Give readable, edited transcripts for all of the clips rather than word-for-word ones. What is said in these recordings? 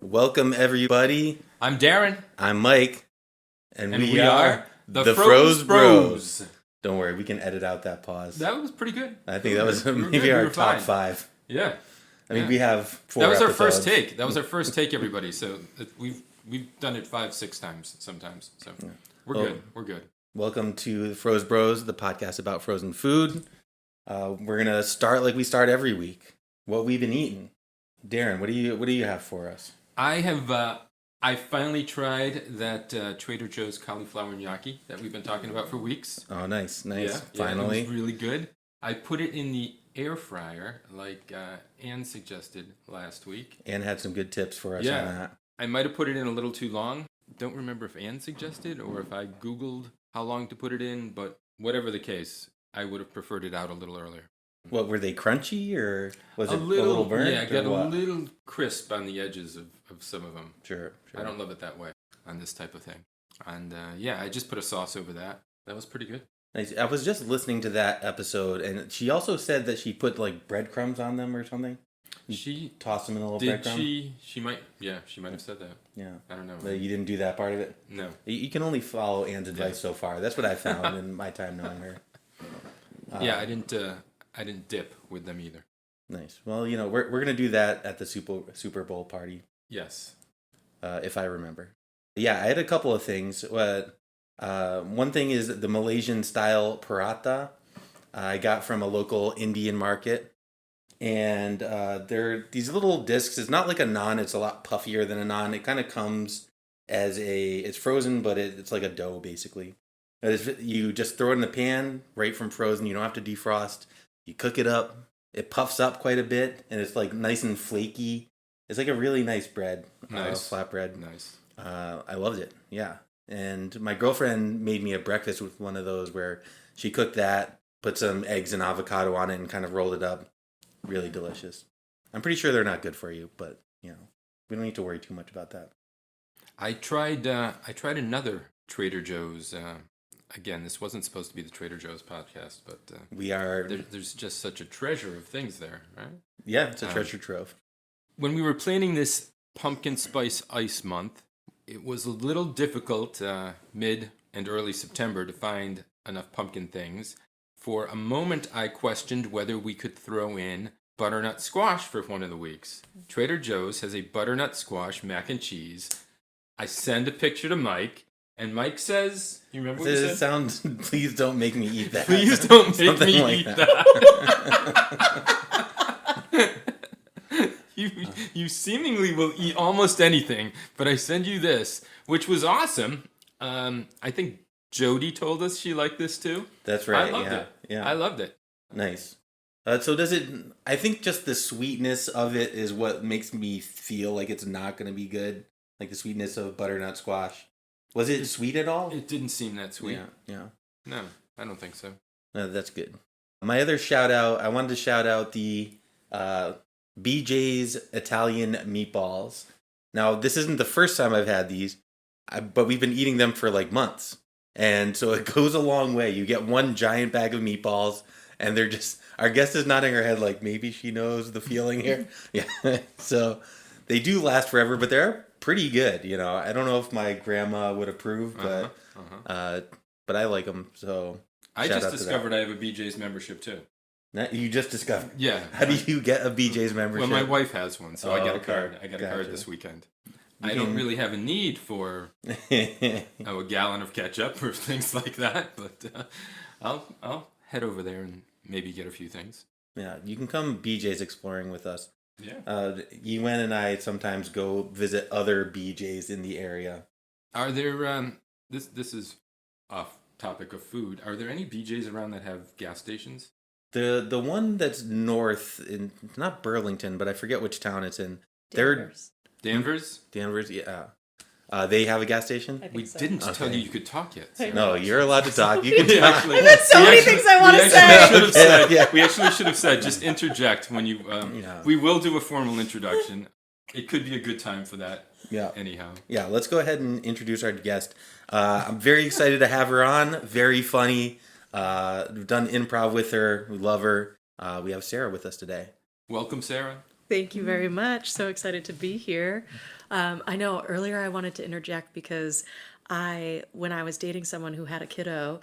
Welcome, everybody. I'm Darren. I'm Mike. And we are the Frozen Bros. Don't worry, we can edit out that pause. That was pretty good. I think that was maybe our top 5. Yeah. I mean, we have 4 That was episodes. our first take. That was our first take, everybody. So we've done it 5-6 times sometimes. So we're good. We're good. Welcome to the Frozen Bros, the podcast about frozen food. We're gonna start like we start every week. What we've been eating. Darren, what do you have for us? I finally tried that Trader Joe's cauliflower gnocchi that we've been talking about for weeks. Oh, nice. Finally. It was really good. I put it in the air fryer like Ann suggested last week. Ann had some good tips for us on that. I might have put it in a little too long. Don't remember if Ann suggested or if I Googled how long to put it in, but whatever the case, I would have preferred it out a little earlier. What, were they crunchy or was it a little burnt? Yeah, I got a little crisp on the edges of some of them. Sure. I don't love it that way on this type of thing. And I just put a sauce over that. That was pretty good. Nice. I was just listening to that episode, and she also said that she put like breadcrumbs on them or something. She tossed them in a little breadcrumb. She might have said that. Yeah. I don't know. But you didn't do that part of it? No. You can only follow Ann's advice so far. That's what I found in my time knowing her. I didn't dip with them either. Nice. Well, we're gonna do that at the Super Bowl party. Yes. If I remember. Yeah, I had a couple of things. One thing is the Malaysian style paratha I got from a local Indian market. And they're these little discs. It's not like a naan. It's a lot puffier than a naan. It kind of comes as it's frozen, but it's like a dough, basically. You just throw it in the pan right from frozen. You don't have to defrost. You cook it up. It puffs up quite a bit, and it's like nice and flaky. It's like a really nice bread. Nice. Flatbread. Nice. I loved it. Yeah. And my girlfriend made me a breakfast with one of those where she cooked that, put some eggs and avocado on it, and kind of rolled it up. Really delicious. I'm pretty sure they're not good for you, but we don't need to worry too much about that. I tried another Trader Joe's. Again, this wasn't supposed to be the Trader Joe's podcast, but we are. There's just such a treasure of things there, right? Yeah, it's a treasure trove. When we were planning this pumpkin spice ice month, it was a little difficult mid and early September to find enough pumpkin things. For a moment, I questioned whether we could throw in butternut squash for one of the weeks. Trader Joe's has a butternut squash mac and cheese. I send a picture to Mike, and Mike says, "You remember what he said?" Please don't make me eat that. Please don't make me eat that. You seemingly will eat almost anything, but I send you this, which was awesome. I think Jody told us she liked this too. That's right. I loved it. Yeah. I loved it. Nice. So does it? I think just the sweetness of it is what makes me feel like it's not going to be good. Like the sweetness of butternut squash. Was it sweet at all? It didn't seem that sweet. Yeah. No, I don't think so. No, that's good. My other shout out, I wanted to shout out the BJ's Italian meatballs. Now, this isn't the first time I've had these, but we've been eating them for like months. And so it goes a long way. You get one giant bag of meatballs, and they're just, our guest is nodding her head like maybe she knows the feeling here. Yeah. So they do last forever, but they're pretty good. I don't know if my grandma would approve, but but I like them. So I just discovered I have a BJ's membership too. You just discovered? Yeah. How do you get a BJ's membership? Well, my wife has one, so I get a card. I got a card Gotcha. this weekend. I don't really have a need for a gallon of ketchup or things like that, but I'll head over there and maybe get a few things. Yeah, you can come BJ's exploring with us. Yeah. Ewan and I sometimes go visit other BJ's in the area. Are there this is off topic of food. Are there any BJ's around that have gas stations? The one that's north in not Burlington, but I forget which town it's in. Danvers, yeah. They have a gas station? We didn't tell you could talk yet. So. No, you're allowed to talk. You can talk. I've got so many things I want to say. We actually should have said, just interject when you... We will do a formal introduction. It could be a good time for that. Yeah. Anyhow. Yeah, let's go ahead and introduce our guest. I'm very excited to have her on. Very funny. We've done improv with her. We love her. We have Sarah with us today. Welcome, Sarah. Thank you very much. So excited to be here. I know earlier I wanted to interject because when I was dating someone who had a kiddo,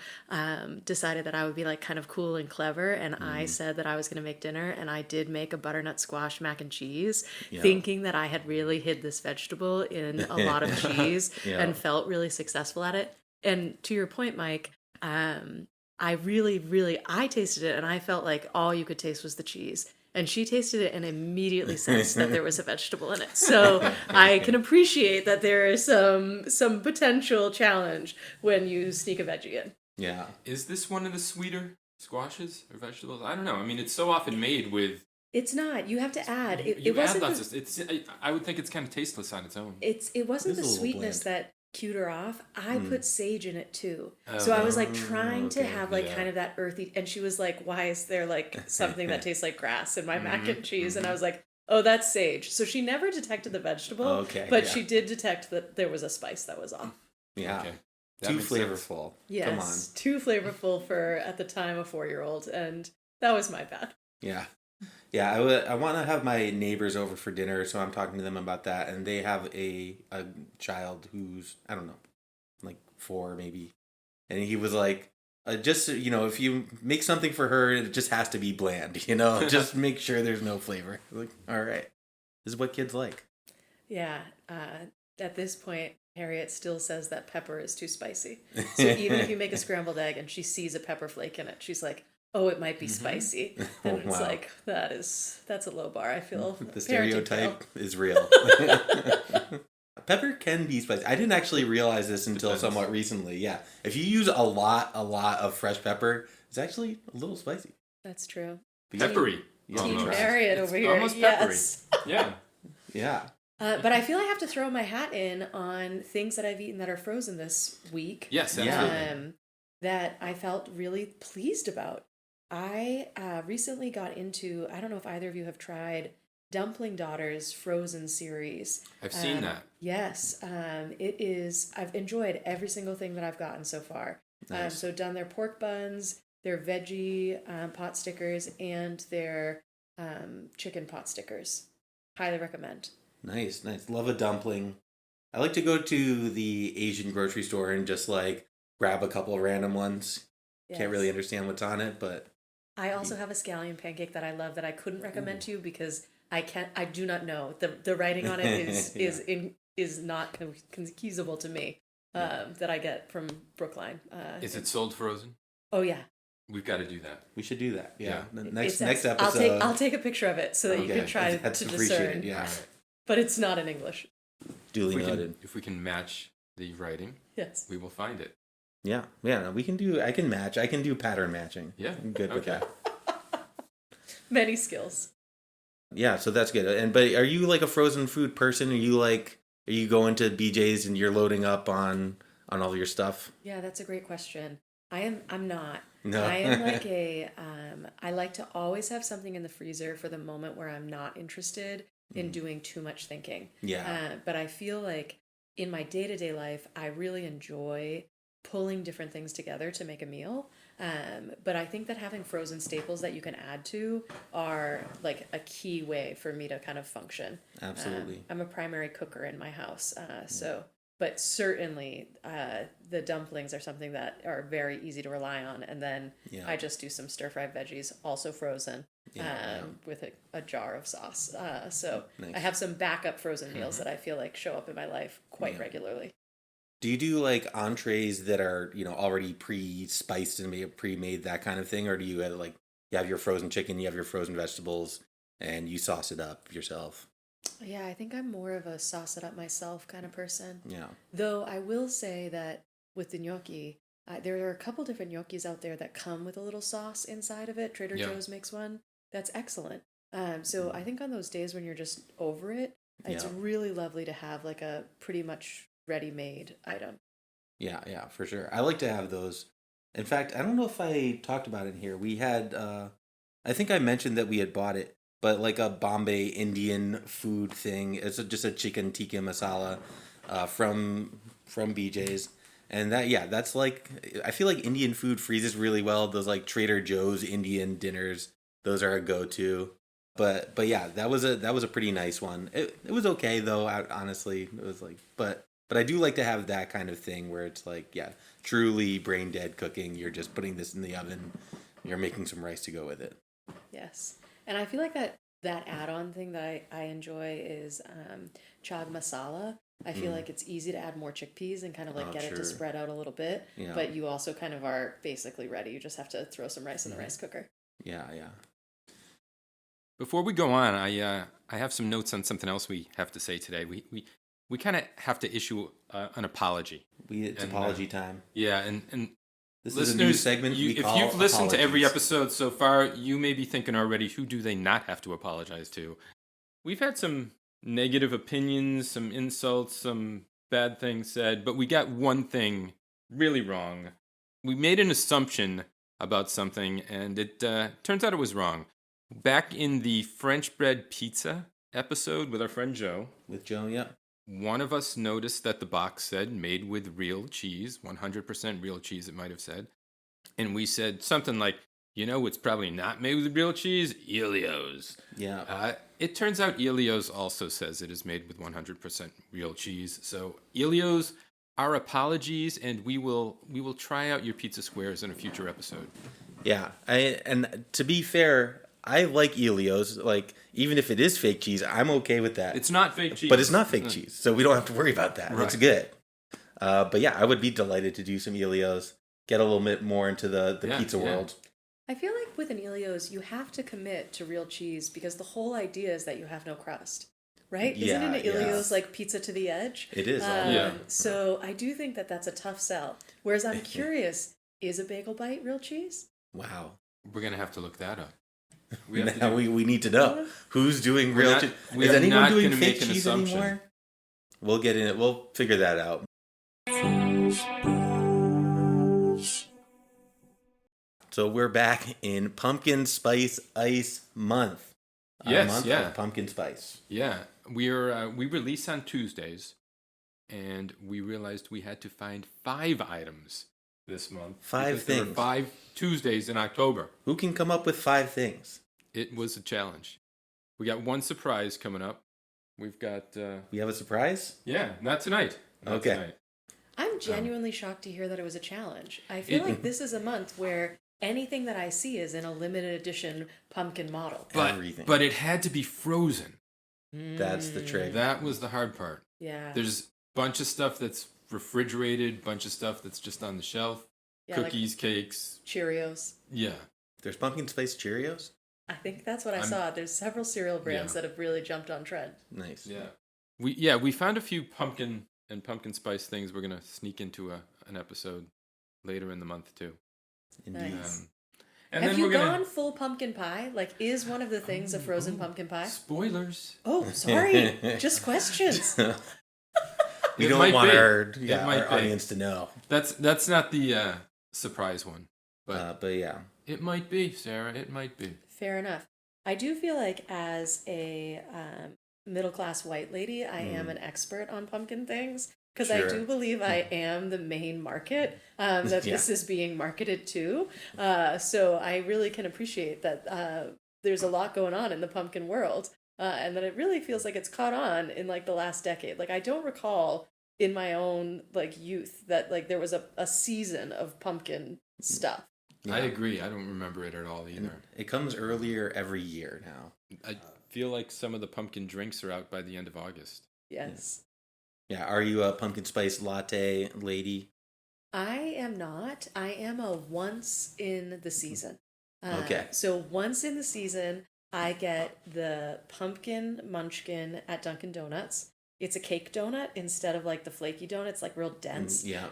decided that I would be like kind of cool and clever. And I said that I was going to make dinner. And I did make a butternut squash mac and cheese, thinking that I had really hid this vegetable in a lot of cheese and felt really successful at it. And to your point, Mike, I really, I tasted it and I felt like all you could taste was the cheese. And she tasted it and immediately sensed that there was a vegetable in it. So I can appreciate that there is some potential challenge when you sneak a veggie in. Yeah. Is this one of the sweeter squashes or vegetables? I don't know. I mean, it's so often made with... It's not. You have to add. You add lots of... I would think it's kind of tasteless on its own. It wasn't the sweetness that cued her off. I put sage in it too. So I was like trying to have like kind of that earthy, and she was like, why is there like something that tastes like grass in my mac and cheese? And I was like, oh, that's sage. So she never detected the vegetable, but she did detect that there was a spice that was off. Yeah. Okay. Too flavorful. Yes. Come on. Too flavorful for, at the time, a 4-year-old. And that was my bad. Yeah. Yeah, I want to have my neighbors over for dinner, so I'm talking to them about that. And they have a child who's, I don't know, like 4 maybe. And he was like, just, if you make something for her, it just has to be bland, just make sure there's no flavor. Like, all right. This is what kids like. Yeah. At this point, Harriet still says that pepper is too spicy. So even if you make a scrambled egg and she sees a pepper flake in it, she's like, oh, it might be spicy. And it's like, that's a low bar. I feel the stereotype is real. Pepper can be spicy. I didn't actually realize this until somewhat recently. Yeah. If you use a lot of fresh pepper, it's actually a little spicy. That's true. Peppery. Team Harriet over here. Almost peppery. Yes. Yeah. Yeah. But I feel I have to throw my hat in on things that I've eaten that are frozen this week. Yes, absolutely. That I felt really pleased about. I recently got into, I don't know if either of you have tried Dumpling Daughter's Frozen series. I've seen that. Yes. It is, I've enjoyed every single thing that I've gotten so far. Nice. So done their pork buns, their veggie pot stickers, and their chicken pot stickers. Highly recommend. Nice. Love a dumpling. I like to go to the Asian grocery store and just like grab a couple of random ones. Yes. Can't really understand what's on it, but... I also have a scallion pancake that I love that I couldn't recommend to you because I do not know. The writing on it is not conceivable to me that I get from Brookline. Is it sold frozen? Oh yeah. We've got to do that. We should do that. Yeah. Next episode. I'll take a picture of it so that you can try to discern. Yeah. But it's not in English. Duly noted. If we can match the writing, yes, we will find it. Yeah, we can do. I can match. I can do pattern matching. Yeah, I'm good with that. Many skills. Yeah, so that's good. But are you like a frozen food person? Are you going to BJ's and you're loading up on all your stuff? Yeah, that's a great question. I'm not. No. I am like I like to always have something in the freezer for the moment where I'm not interested in doing too much thinking. Yeah. But I feel like in my day-to-day life, I really enjoy pulling different things together to make a meal. But I think that having frozen staples that you can add to are like a key way for me to kind of function. Absolutely. I'm a primary cooker in my house. But certainly the dumplings are something that are very easy to rely on. And then I just do some stir-fried veggies, also frozen, with a jar of sauce. So nice. I have some backup frozen meals that I feel like show up in my life quite regularly. Do you do like entrees that are, already pre-spiced and pre-made, that kind of thing? Or do you have you have your frozen chicken, you have your frozen vegetables, and you sauce it up yourself? Yeah, I think I'm more of a sauce it up myself kind of person. Yeah. Though I will say that with the gnocchi, there are a couple different gnocchis out there that come with a little sauce inside of it. Trader Joe's makes one. That's excellent. So I think on those days when you're just over it, it's really lovely to have like a pretty much ready-made item. Yeah, for sure. I like to have those. In fact, I don't know if I talked about it in here. We had, I think I mentioned that we had bought it, but like a Bombay Indian food thing. It's just a chicken tikka masala from BJ's. And that's like, I feel like Indian food freezes really well. Those like Trader Joe's Indian dinners, those are a go-to. But yeah, that was a pretty nice one. It was okay though. Honestly, it was like, but I do like to have that kind of thing where it's like, yeah, truly brain dead cooking. You're just putting this in the oven. You're making some rice to go with it. Yes. And I feel like that add-on thing that I enjoy is chag masala. I feel like it's easy to add more chickpeas and kind of like get it to spread out a little bit. Yeah. But you also kind of are basically ready. You just have to throw some rice in the rice cooker. Yeah. Before we go on, I have some notes on something else we have to say today. We kind of have to issue an apology. It's apology time. Yeah, and this listeners, is a new segment if call you've listened to every apologies. episode so far, you may be thinking already, who do they not have to apologize to? We've had some negative opinions, some insults, some bad things said, but we got one thing really wrong. We made an assumption about something, and it turns out it was wrong. Back in the French bread pizza episode with our friend Joe, With Joe, yeah. one of us noticed that the box said made with real cheese, 100% real cheese, it might have said. And we said something like, it's probably not made with real cheese, Elio's. Yeah. It turns out Elio's also says it is made with 100% real cheese. So Elio's, our apologies, and we will try out your pizza squares in a future episode. Yeah. And to be fair, I like Elio's. Like, even if it is fake cheese, I'm okay with that. It's not fake cheese. But it's not fake cheese, so we don't have to worry about that. Right. It's good. But yeah, I would be delighted to do some Elio's. Get a little bit more into the pizza world. I feel like with an Elio's, you have to commit to real cheese because the whole idea is that you have no crust, right? Yeah, Isn't an Elio's like pizza to the edge? It is. So I do think that that's a tough sell. Whereas I'm curious, is a bagel bite real cheese? Wow. We're going to have to look that up. We need to know who's doing real cheese. Is are anyone not doing gonna fake make an cheese assumption. anymore? We'll get in it. We'll figure that out. So we're back in Pumpkin Spice Ice Month. Yes, month yeah. of pumpkin spice. Yeah, we release on Tuesdays, and we realized we had to find 5 items this month. 5 because there were things. 5 Tuesdays in October. Who can come up with 5 things? It was a challenge. We got one surprise coming up. We've got We have a surprise? not tonight. Not Okay. tonight. I'm genuinely shocked to hear that it was a challenge. I feel like this is a month where anything that I see is in a limited edition pumpkin model. Everything. But it had to be frozen. That's the trick. That was the hard part. Yeah. There's a bunch of stuff that's refrigerated, bunch of stuff that's just on the shelf. Yeah, Cookies, cakes. Cheerios. Yeah. There's pumpkin spice Cheerios? I think that's what I saw. There's several cereal brands that have really jumped on trend. Nice. Yeah. We found a few pumpkin and pumpkin spice things we're gonna sneak into an episode later in the month too. Indeed. Nice. And Have then you we're gonna gone full pumpkin pie? Like, is one of the things a frozen pumpkin pie? spoilers. Oh, sorry. Just questions. We It don't might want be. our It might our be. audience to know. That's not the surprise one, but But yeah. it might be, Sarah. It might be. Fair enough. I do feel like as a middle-class white lady, I am an expert on pumpkin things because I Sure. do believe I am the main market that this is being marketed to. So I really can appreciate that there's a lot going on in the pumpkin world and that it really feels like it's caught on in like the last decade. Like I don't recall in my own like youth that like there was a season of pumpkin stuff. I agree. I don't remember it at all either. It comes earlier every year now. I feel like some of the pumpkin drinks are out by the end of August. Yes. Yeah. Are you a pumpkin spice latte lady? I am not. I am a once in the season. Okay. So once in the season, I get the pumpkin munchkin at Dunkin' Donuts. It's a cake donut instead of like the flaky donut. It's like real dense. Yeah.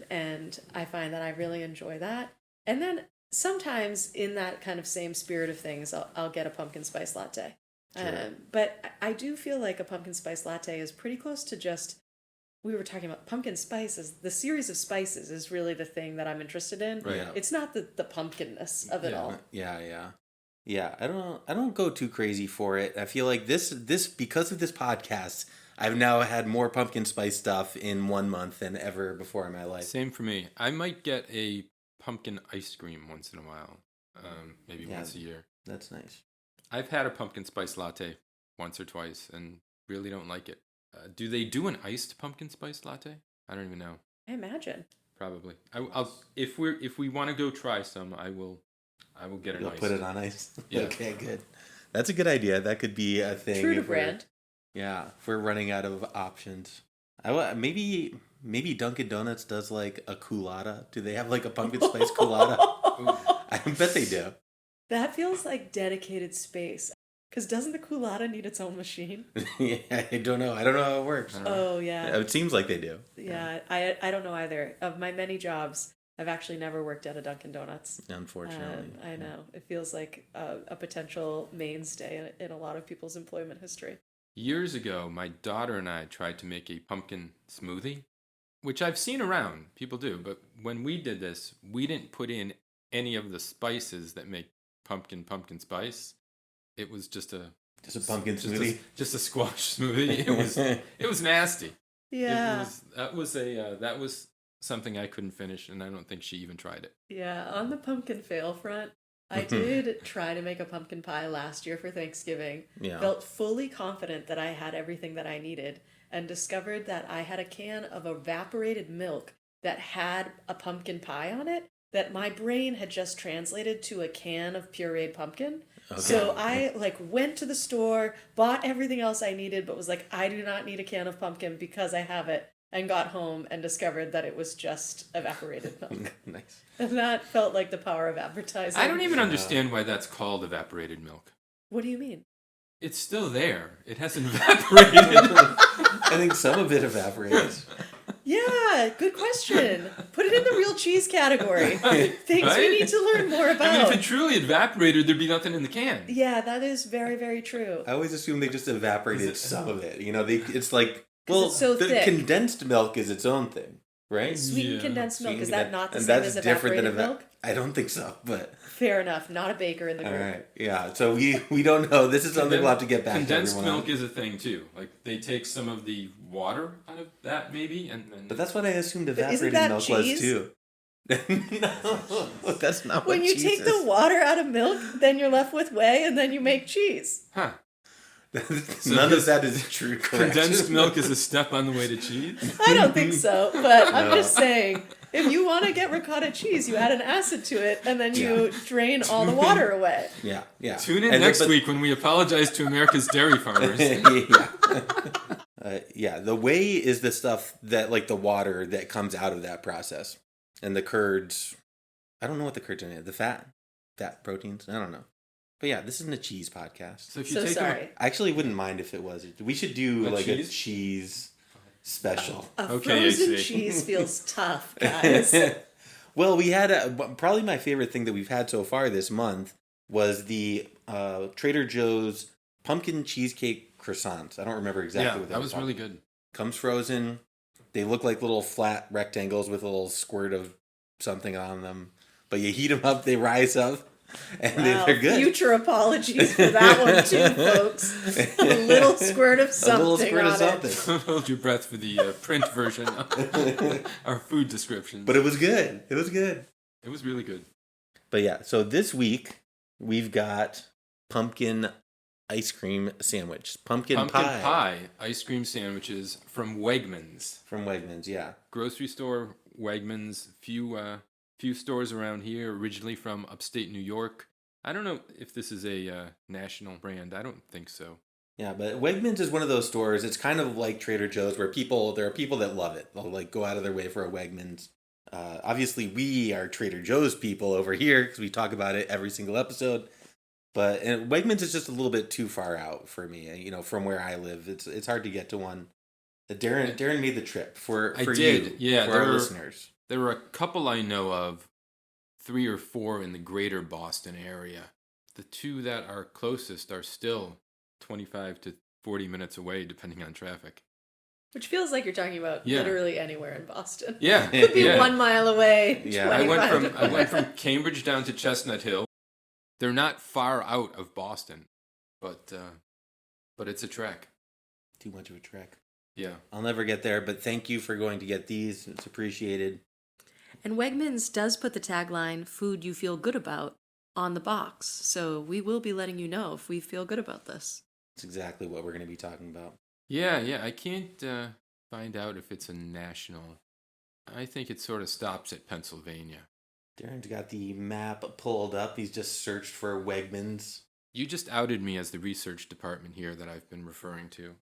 And I find that I really enjoy that. And then sometimes in that kind of same spirit of things, I'll get a pumpkin spice latte. Sure. But I do feel like a pumpkin spice latte is pretty close to just, we were talking about pumpkin spices. The series of spices is really the thing that I'm interested in. Right. Yeah. It's not the pumpkinness of it all. Yeah. I don't go too crazy for it. I feel like this because of this podcast, I've now had more pumpkin spice stuff in 1 month than ever before in my life. Same for me. I might get a pumpkin ice cream once in a while, maybe once a year. That's nice. I've had a pumpkin spice latte once or twice and really don't like it. Do they do an iced pumpkin spice latte? I don't even know. I imagine. Probably. I'll if we want to go try some, I will get an You'll ice. put it on ice. Yeah. Okay, good. That's a good idea. That could be a thing. True to if we're- brand. Yeah, if we're running out of options. Maybe Dunkin' Donuts does like a culotta. Do they have like a pumpkin spice culotta? I bet they do. That feels like dedicated space. Because doesn't the culotta need its own machine? Yeah, I don't know. I don't know how it works. Oh, yeah. It seems like they do. Yeah, I don't know either. Of my many jobs, I've actually never worked at a Dunkin' Donuts. Unfortunately. I know. It feels like a potential mainstay in a lot of people's employment history. Years ago, my daughter and I tried to make a pumpkin smoothie, which I've seen around. People do. But when we did this, we didn't put in any of the spices that make pumpkin spice. It was just a pumpkin smoothie. Just a squash smoothie. It was nasty. Yeah. That was something I couldn't finish, and I don't think she even tried it. Yeah, on the pumpkin fail front, I did try to make a pumpkin pie last year for Thanksgiving. Yeah. Felt fully confident that I had everything that I needed and discovered that I had a can of evaporated milk that had a pumpkin pie on it that my brain had just translated to a can of pureed pumpkin. Okay. So I went to the store, bought everything else I needed, but was like, I do not need a can of pumpkin because I have it, and got home and discovered that it was just evaporated milk. Nice. And that felt like the power of advertising. I don't even understand why that's called evaporated milk. What do you mean? It's still there. It hasn't evaporated. I think some of it evaporates. Yeah, good question. Put it in the real cheese category. Things Right? we need to learn more about. I mean, if it truly evaporated, there'd be nothing in the can. Yeah, that is very, very true. I always assume they just evaporated some of it. You know, it's like, well, it's so the thick. Condensed milk is its own thing, right? Sweetened Yeah. condensed milk, is that not the And same that's as different evaporated than milk? I don't think so, but Fair enough. Not a baker in the all group. right. Yeah, so we don't know. This is something we'll have to get back to Condensed everyone milk on. is a thing, too. Like, they take some of the water out of that, maybe, and But that's what I assumed isn't evaporated that milk cheese? was too. No, that's not When what you cheese take the is. water out of milk, then you're left with whey, and then you make cheese. Huh. None of that is true. Correct. Condensed milk is a step on the way to cheese? I don't think so, but I'm just saying, if you want to get ricotta cheese, you add an acid to it, and then you drain all the water away. Yeah. Tune in next week when we apologize to America's dairy farmers. Yeah, the whey is the stuff that, like, the water that comes out of that process. And the curds, I don't know what the curds are in. The fat proteins, I don't know. But yeah, this isn't a cheese podcast. So if you So take sorry. I actually wouldn't mind if it was. We should do A like cheese? a cheese special. A Okay, I frozen see. cheese feels tough, guys. Well, we had probably my favorite thing that we've had so far this month was the Trader Joe's pumpkin cheesecake croissants. I don't remember exactly what that was really good. Comes frozen. They look like little flat rectangles with a little squirt of something on them. But you heat them up, they rise up, and Wow, they're good. future apologies for that one too, folks. A little squirt of something A little squirt of on it. something. Hold your breath for the print version of our food descriptions. But it was good. It was good. It was really good. But yeah, so this week we've got pumpkin ice cream sandwich. Pumpkin pie ice cream sandwiches from Wegmans. From Wegmans, yeah. Grocery store Wegmans. Few stores around here, originally from upstate New York. I don't know if this is a national brand. I don't think so. Yeah, but Wegmans is one of those stores. It's kind of like Trader Joe's where there are people that love it. They'll like go out of their way for a Wegmans. Obviously, we are Trader Joe's people over here because we talk about it every single episode. But Wegmans is just a little bit too far out for me. You know, from where I live, it's hard to get to one. Darren made the trip for I you, did. Yeah, for our listeners. There were a couple I know of, 3 or 4 in the greater Boston area. The 2 that are closest are still 25 to 40 minutes away, depending on traffic. Which feels like you're talking about literally anywhere in Boston. Yeah, Could be yeah. 1 mile away. Yeah. 25 I went from Cambridge down to Chestnut Hill. They're not far out of Boston, but it's a trek. Too much of a trek. Yeah. I'll never get there, but thank you for going to get these. It's appreciated. And Wegmans does put the tagline, food you feel good about, on the box. So we will be letting you know if we feel good about this. That's exactly what we're going to be talking about. Yeah. I can't find out if it's a national. I think it sort of stops at Pennsylvania. Darren's got the map pulled up. He's just searched for Wegmans. You just outed me as the research department here that I've been referring to.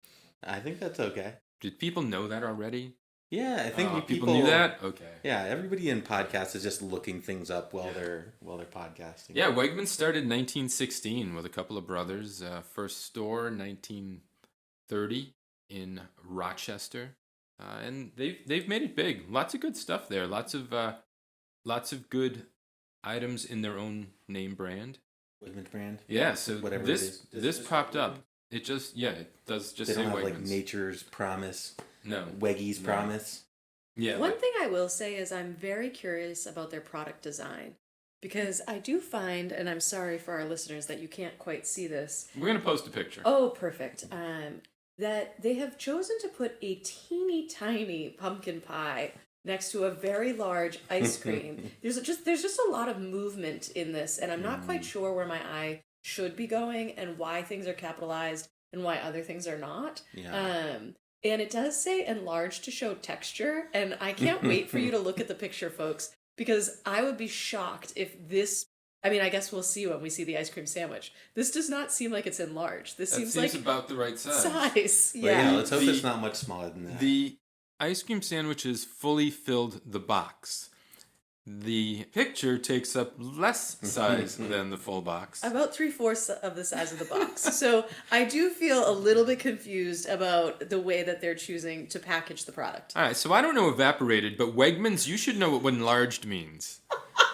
I think that's okay. Did people know that already? Yeah, I think people knew that. Okay. Yeah, everybody in podcasts is just looking things up while they're podcasting. Yeah, Wegmans started in 1916 with a couple of brothers. First store 1930 in Rochester, and they've made it big. Lots of good stuff there. Lots of good items in their own name brand. Wegmans brand. Yeah, so whatever this popped up. It does just they say don't have Wegmans. like Nature's Promise. No. Weggy's Promise. Yeah. One thing I will say is I'm very curious about their product design, because I do find, and I'm sorry for our listeners that you can't quite see this. We're gonna post a picture. Oh, perfect. That they have chosen to put a teeny tiny pumpkin pie next to a very large ice cream. There's just a lot of movement in this, and I'm not quite sure where my eye should be going and why things are capitalized and why other things are not. Yeah. And it does say enlarged to show texture, and I can't wait for you to look at the picture, folks, because I would be shocked if this. I mean, I guess we'll see when we see the ice cream sandwich. This does not seem like it's enlarged. This seems like about the right size. size. Well, Yeah. let's hope it's not much smaller than that. The ice cream sandwiches fully filled the box. The picture takes up less size than the full box. About 3/4 of the size of the box. So I do feel a little bit confused about the way that they're choosing to package the product. All right, so I don't know evaporated, but Wegmans, you should know what enlarged means.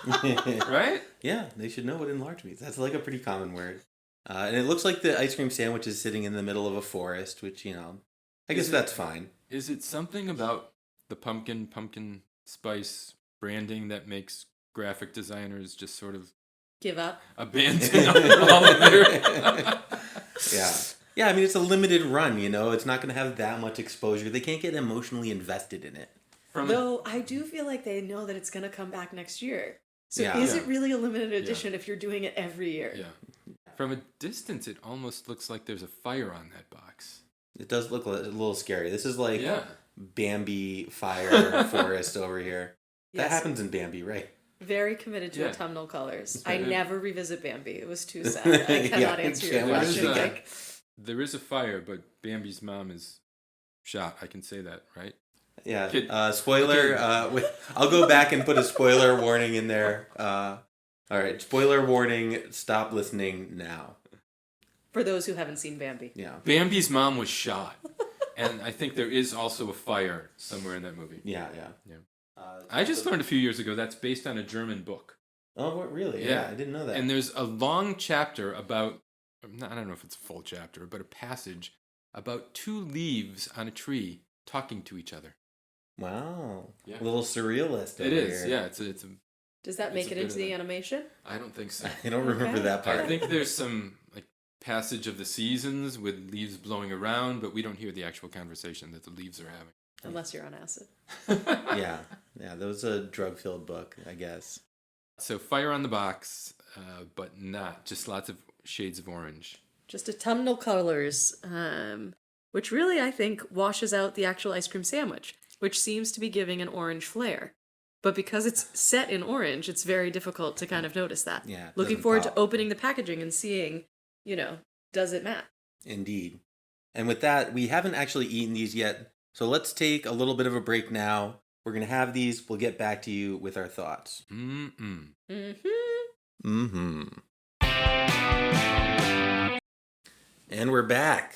Right? Yeah, they should know what enlarged means. That's like a pretty common word. And it looks like the ice cream sandwich is sitting in the middle of a forest, which, I guess that's fine. Is it something about the pumpkin spice branding that makes graphic designers just sort of Give up. abandon all of their... Yeah. Yeah, I mean, it's a limited run, It's not going to have that much exposure. They can't get emotionally invested in it. Though I do feel like they know that it's going to come back next year. So Yeah. is it really a limited edition if you're doing it every year? Yeah. From a distance, it almost looks like there's a fire on that box. It does look a little scary. This is like Yeah. Bambi fire forest over here. That Yes. happens in Bambi, right? Very committed to Yeah. autumnal colors. Yeah. I never revisit Bambi. It was too sad. I cannot answer your can't watch question. it again. Like, There is a fire, but Bambi's mom is shot. I can say that, right? Yeah. Kid- Spoiler. I'll go back and put a spoiler warning in there. All right. Spoiler warning. Stop listening now. for those who haven't seen Bambi. Yeah. Bambi's mom was shot. And I think there is also a fire somewhere in that movie. Yeah. I just learned a few years ago that's based on a German book. Oh, what, really? Yeah. I didn't know that. And there's a long chapter about, I don't know if it's a full chapter, but a passage about two leaves on a tree talking to each other. Wow. Yeah. A little surrealist. It over is, here. yeah. It's a. Does that make It's a it bit into of the that. animation? I don't think so. I don't remember Okay. that part. I think there's some like passage of the seasons with leaves blowing around, but we don't hear the actual conversation that the leaves are having. Unless you're on acid. Yeah. That was a drug-filled book, I guess. So fire on the box, but not just lots of shades of orange. Just autumnal colors, which really, I think, washes out the actual ice cream sandwich, which seems to be giving an orange flair. But because it's set in orange, it's very difficult to kind of notice that. Yeah. it Looking doesn't forward pop. to opening the packaging and seeing, does it match? Indeed. And with that, we haven't actually eaten these yet. So let's take a little bit of a break now. We're going to have these. We'll get back to you with our thoughts. Mm-mm. Mm-hmm. And we're back.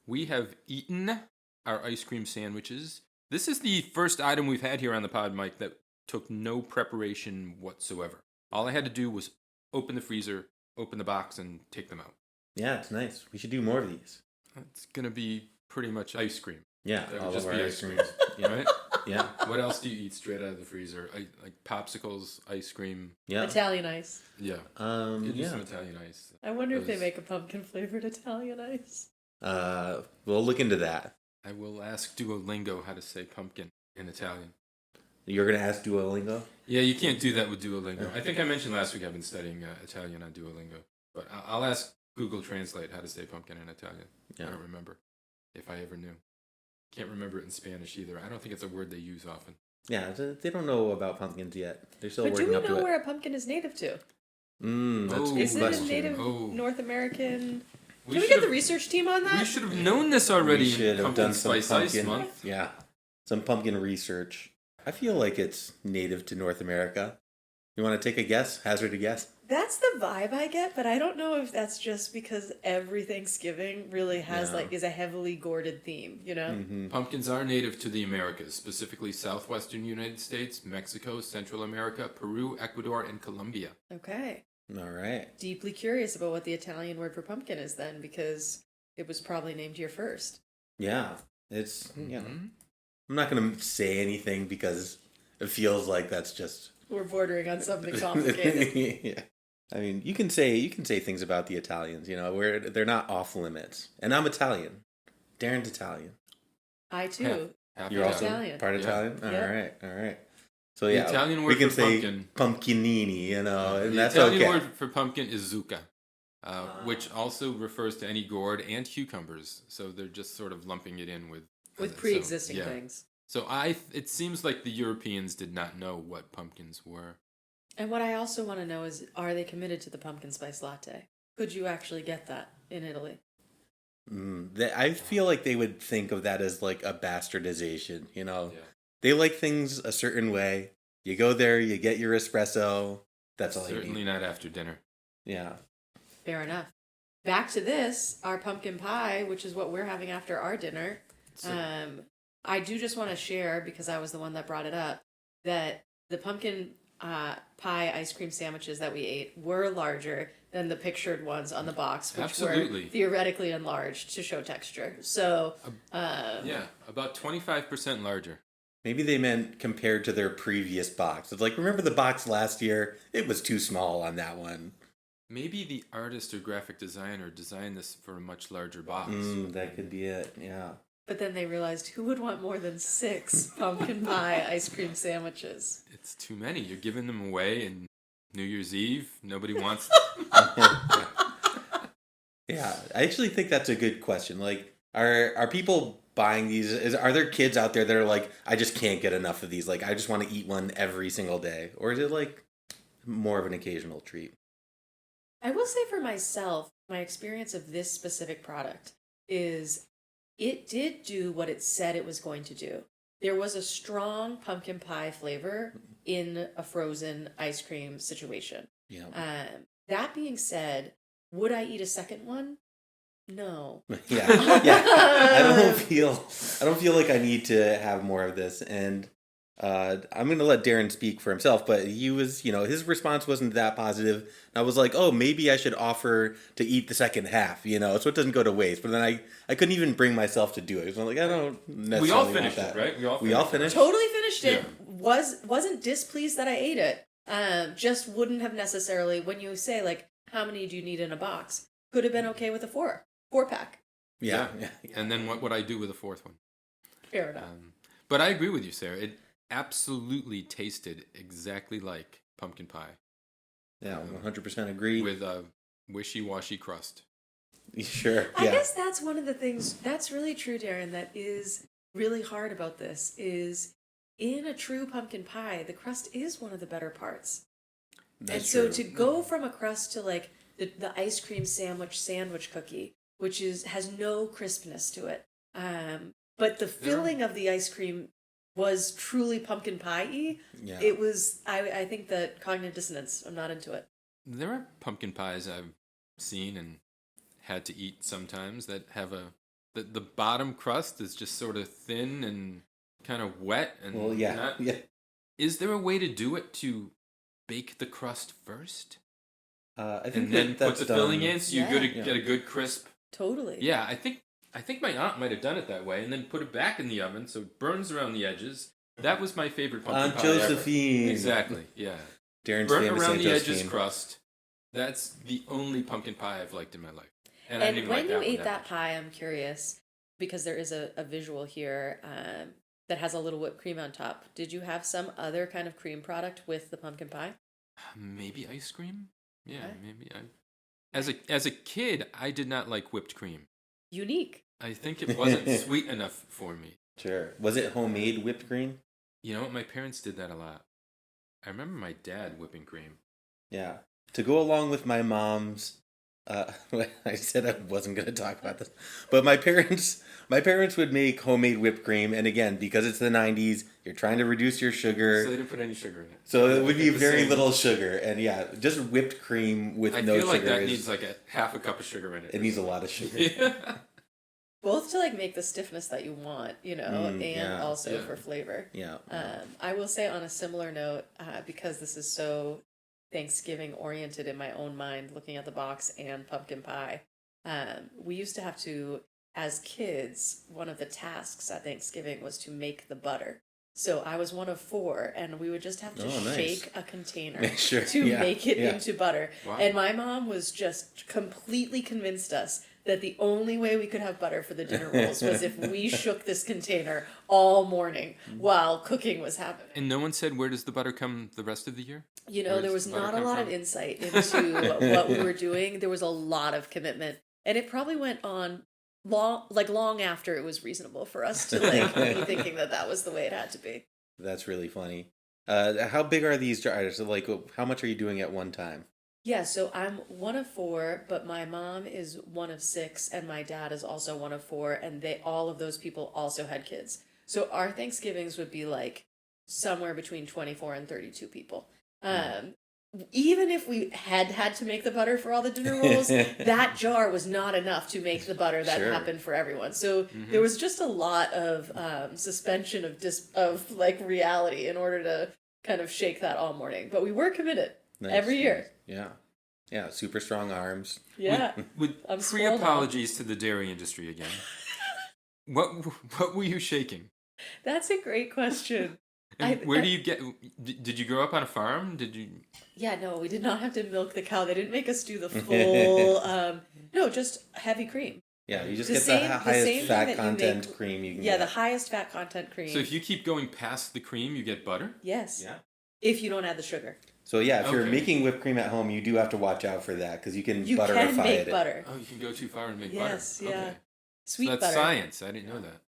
We have eaten our ice cream sandwiches. This is the first item we've had here on the pod, Mike, that took no preparation whatsoever. All I had to do was open the freezer, open the box, and take them out. Yeah, it's nice. We should do more of these. It's going to be pretty much ice cream, Yeah, That would all just of our be ice ice cream. cream. Yeah. right? Yeah. What else do you eat straight out of the freezer? Like popsicles, ice cream. Yeah. Italian ice. Yeah. You do Yeah. some Italian ice. I wonder if they Those- make a pumpkin flavored Italian ice. We'll look into that. I will ask Duolingo how to say pumpkin in Italian. You're gonna ask Duolingo? Yeah, you can't do that with Duolingo. I think I mentioned last week I've been studying Italian on Duolingo, but I'll ask Google Translate how to say pumpkin in Italian. Yeah. I don't remember if I ever knew. Can't remember it in Spanish either. I don't think it's a word they use often. Yeah, they don't know about pumpkins yet. They're still But do working we up to know it. where a pumpkin is native to? That's a good Is it a question. native Oh. North American? We Can we should get have- the research team on that? We should have known this already. We should in have Pumpkin done some Spice Ice pumpkin. Month. Yeah, some pumpkin research. I feel like it's native to North America. You want to take a guess? Hazard a guess? That's the vibe I get, but I don't know if that's just because every Thanksgiving really has Yeah. is a heavily gourded theme, you know? Mm-hmm. Pumpkins are native to the Americas, specifically southwestern United States, Mexico, Central America, Peru, Ecuador, and Colombia. Okay. All right. Deeply curious about what the Italian word for pumpkin is then, because it was probably named here first. Yeah, it's Mhm. I'm not gonna say anything because it feels like that's just We're bordering on something complicated. yeah. I mean, you can say things about the Italians, where they're not off limits. And I'm Italian. Darren's Italian. I too. Half You're also Italian. part Yeah. Italian? Yeah. All right. So The yeah, Italian we word can for say pumpkin. pumpkinini, and The that's Italian okay. word for pumpkin is zucca, which also refers to any gourd and cucumbers. So they're just sort of lumping it in with Pre-existing things. So it seems like the Europeans did not know what pumpkins were. And what I also want to know is, are they committed to the pumpkin spice latte? Could you actually get that in Italy? I feel like they would think of that as like a bastardization, Yeah. They like things a certain way. You go there, you get your espresso. That's all you Certainly need. not after dinner. Yeah. Fair enough. Back to this, our pumpkin pie, which is what we're having after our dinner. I do just want to share, because I was the one that brought it up, that the pumpkin pie ice cream sandwiches that we ate were larger than the pictured ones on the box, which Absolutely. were theoretically enlarged to show texture. So, Yeah, about 25% larger. Maybe they meant compared to their previous box. It's like, remember the box last year? It was too small on that one. Maybe the artist or graphic designer designed this for a much larger box. That could be it, yeah. but then they realized, who would want more than 6 pumpkin pie ice cream sandwiches? It's too many. You're giving them away in New Year's Eve. Nobody wants. Yeah, I actually think that's a good question. Like, are people buying these? Are there kids out there that are like, I just can't get enough of these? Like, I just want to eat one every single day, or is it like more of an occasional treat? I will say for myself, my experience of this specific product is it did do what it said it was going to do. There was a strong pumpkin pie flavor in a frozen ice cream situation. Yeah. That being said, would I eat a second one? No. Yeah. I don't feel like I need to have more of this. And I'm going to let Darren speak for himself, but he was, his response wasn't that positive. And I was like, oh, maybe I should offer to eat the second half, so it doesn't go to waste. But then I couldn't even bring myself to do it. So I'm like, I don't necessarily We all want finished that. it, right? We all finished. Totally finished it. Yeah. Wasn't displeased that I ate it. Just wouldn't have necessarily, when you say like, how many do you need in a box? Could have been okay with a 4-pack. Yeah. And then what would I do with a fourth one? Fair enough. But I agree with you, Sarah. It absolutely tasted exactly like pumpkin pie. Yeah, 100% agree. With a wishy-washy crust. Sure. I Yeah. guess that's one of the things that's really true, Darren, that is really hard about this is in a true pumpkin pie, the crust is one of the better parts. That's and so true. to go from a crust to like the ice cream sandwich cookie, which has no crispness to it. But the filling of the ice cream was truly pumpkin pie-y. Yeah. It was, I think that cognitive dissonance, I'm not into it. There are pumpkin pies I've seen and had to eat sometimes that have the bottom crust is just sort of thin and kind of wet and Well, yeah. Yeah. Is there a way to do it to bake the crust first I think and then put that's the done. filling in so you Yeah. get a good crisp? Totally. Yeah, I think my aunt might have done it that way and then put it back in the oven so it burns around the edges. That was my favorite pumpkin Aunt pie Josephine. ever. Exactly. Yeah. Darren's Burnt famous around Aunt the edges Josephine. crust. That's the only pumpkin pie I've liked in my life. I And didn't even when like you one ate that that much. pie, I'm curious, because there is a visual here. that has a little whipped cream on top. Did you have some other kind of cream product with the pumpkin pie? Maybe ice cream? Yeah, Okay. maybe. As a kid, I did not like whipped cream. Unique. I think it wasn't sweet enough for me. Sure. Was it homemade whipped cream? You know what? My parents did that a lot. I remember my dad whipping cream. Yeah. To go along with my mom's, I said I wasn't going to talk about this, but my parents would make homemade whipped cream, and again, because it's the '90s, you're trying to reduce your sugar, So they didn't put any sugar in it. so it would be The very same. little sugar, and yeah, just whipped cream with I no feel like sugar. that is- needs like a half a cup of sugar in it. it needs a lot of sugar. Yeah. Both to like make the stiffness that you want, and yeah, also yeah. for flavor. Yeah. I will say on a similar note, because this is so Thanksgiving oriented in my own mind, looking at the box and pumpkin pie. We used to have to, as kids, one of the tasks at Thanksgiving was to make the butter. So I was one of 4, and we would just have to Oh, nice. shake a container Sure, to yeah, make it yeah. into butter. Wow. And my mom was just completely convinced us that the only way we could have butter for the dinner rolls was if we shook this container all morning while cooking was happening. And no one said, where does the butter come the rest of the year? You know, Where there does was butter not a come lot from? of insight into what we were doing. There was a lot of commitment. And it probably went on long after it was reasonable for us to be thinking that that was the way it had to be. That's really funny. How big are these jars? Like, how much are you doing at one time? Yeah, so I'm one of 4, but my mom is one of 6, and my dad is also one of 4, and all of those people also had kids. So our Thanksgivings would be like somewhere between 24 and 32 people. Even if we had to make the butter for all the dinner rolls, that jar was not enough to make the butter that Sure. happened for everyone. So there was just a lot of suspension of like reality in order to kind of shake that all morning. But we were committed Nice, every year. nice. Yeah. Yeah, super strong arms. Yeah. With I'm spoiled now. pre-apologies to the dairy industry again. What were you shaking? That's a great question. And where do you get? Did you grow up on a farm? Did you? Yeah, no, we did not have to milk the cow. They didn't make us do the full, no, just heavy cream. Yeah, you just The get same- the the highest same thing fat that you content make- cream you can Yeah, the get. highest fat content cream. So if you keep going past the cream, you get butter. Yes. Yeah. If you don't add the sugar. So yeah, if you're Okay. making whipped cream at home, you do have to watch out for that because you can You butterify can make it. butter. Oh, you can go too far and make Yes, butter. yeah. Okay. Sweet So that's butter. science. I didn't know that.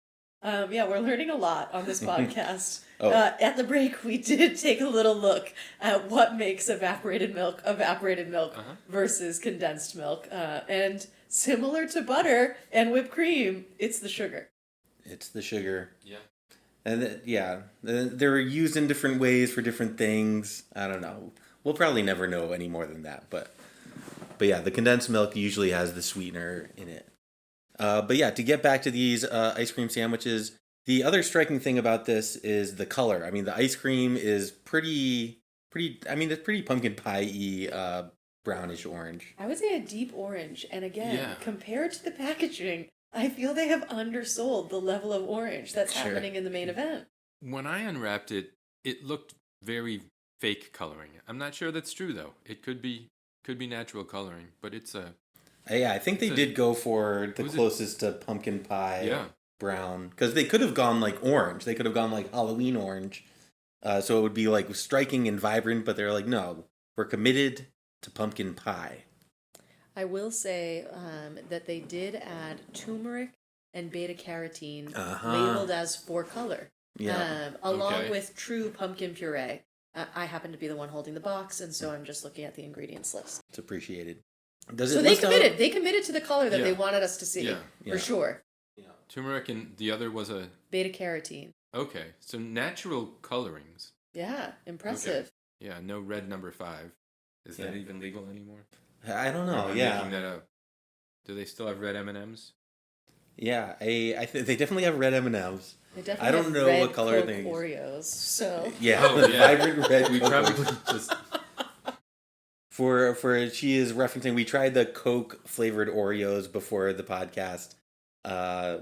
Yeah, we're learning a lot on this podcast. Oh. At the break, we did take a little look at what makes evaporated milk Uh-huh. versus condensed milk. And similar to butter and whipped cream, it's the sugar. It's the sugar. Yeah. And they're used in different ways for different things. I don't know. We'll probably never know any more than that. But yeah, the condensed milk usually has the sweetener in it. But yeah, to get back to these ice cream sandwiches, the other striking thing about this is the color. I mean, the ice cream is pretty. I mean, it's pretty pumpkin pie-y, brownish orange. I would say a deep orange. And again, Yeah. compared to the packaging, I feel they have undersold the level of orange that's Sure. happening in the main event. When I unwrapped it, it looked very fake coloring. I'm not sure that's true though. It could be natural coloring, but it's a Yeah, I think they It's a- did go for the was it- closest to pumpkin pie Yeah. brown. Because they could have gone like orange. They could have gone like Halloween orange. So it would be like striking and vibrant, but they're like, no, we're committed to pumpkin pie. I will say that they did add turmeric and beta carotene Uh-huh. labeled as 4-color. Yeah. Along Okay. with true pumpkin puree. I happen to be the one holding the box, and so I'm just looking at the ingredients list. It's appreciated. Does So it they list out- committed. They committed to the color that Yeah. they wanted us to see, Yeah. Yeah. for sure. turmeric, and the other was a Beta carotene. okay. So natural colorings. Yeah, impressive. Yeah, no red number 5. Is that Yeah. even legal anymore? I don't Or know. am I Yeah. making that up? Do they still have red M&Ms? Yeah. They definitely have red M&Ms. They definitely I don't have know red what color Coke they use. Oreos. So Yeah. Oh, yeah. Vibrant red. We Coke. probably just For she is referencing, we tried the Coke flavored Oreos before the podcast.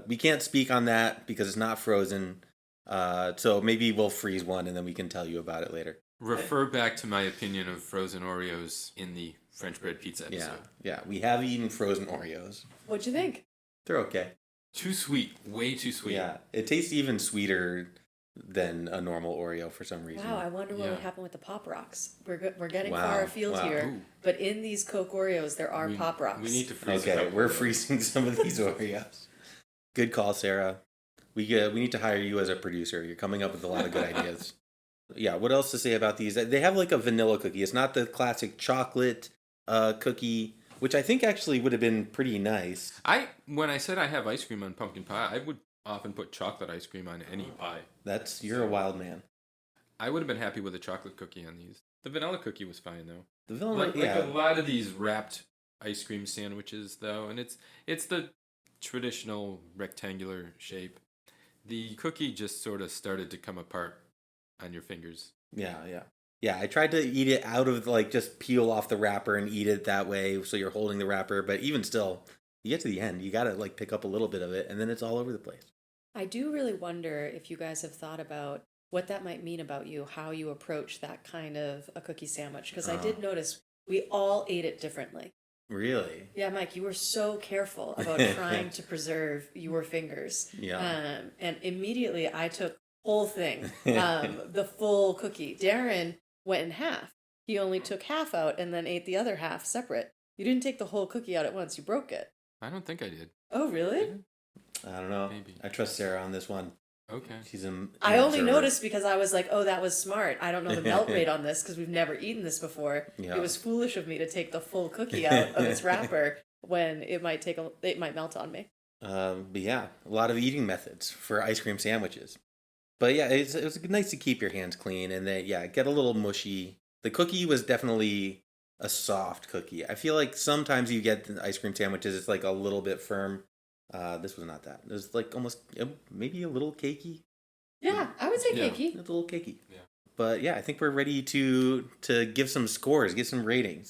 We can't speak on that because it's not frozen. So maybe we'll freeze one and then we can tell you about it later. refer back to my opinion of frozen Oreos in the French bread pizza episode. Yeah. We have eaten frozen Oreos. what'd you think? They're okay. Too sweet, way too sweet. Yeah. It tastes even sweeter than a normal Oreo for some reason. Wow, I wonder what would Yeah. happen with the Pop Rocks. We're getting Wow, far afield wow. here, Ooh. but in these Coke Oreos there are Pop Rocks. We need to freeze a Okay, couple we're of those. freezing some of these Oreos. Good call, Sarah. We need to hire you as a producer. You're coming up with a lot of good ideas. Yeah, what else to say about these? They have like a vanilla cookie. It's not the classic chocolate cookie, which I think actually would have been pretty nice. When I said I have ice cream on pumpkin pie, I would often put chocolate ice cream on any pie. You're a wild man. I would have been happy with a chocolate cookie on these. The vanilla cookie was fine though. The vanilla, Like yeah. a lot of these wrapped ice cream sandwiches though, and it's the traditional rectangular shape. The cookie just sort of started to come apart on your fingers. Yeah, I tried to eat it out of like just peel off the wrapper and eat it that way so you're holding the wrapper, but even still, you get to the end, you got to like pick up a little bit of it and then it's all over the place. I do really wonder if you guys have thought about what that might mean about you, how you approach that kind of a cookie sandwich, because I did notice we all ate it differently. Really? Yeah, Mike, you were so careful about trying to preserve your fingers. Yeah. And immediately I took whole thing, the full cookie. Darren went in half. He only took half out and then ate the other half separate. You didn't take the whole cookie out at once. You broke it. I don't think I did. Oh, really? I don't know. Maybe. I trust Sarah on this one. Okay. She's an I only observer. noticed because I was like, oh, that was smart. I don't know the melt rate on this because we've never eaten this before. Yeah. It was foolish of me to take the full cookie out of its wrapper when it might melt on me. But yeah, a lot of eating methods for ice cream sandwiches. But yeah, it was nice to keep your hands clean and then, yeah, get a little mushy. The cookie was definitely a soft cookie. I feel like sometimes you get the ice cream sandwiches, it's like a little bit firm. This was not that. It was like almost maybe a little cakey. Yeah, I would say Yeah. cakey. A little cakey. Yeah. But yeah, I think we're ready to give some scores, give some ratings.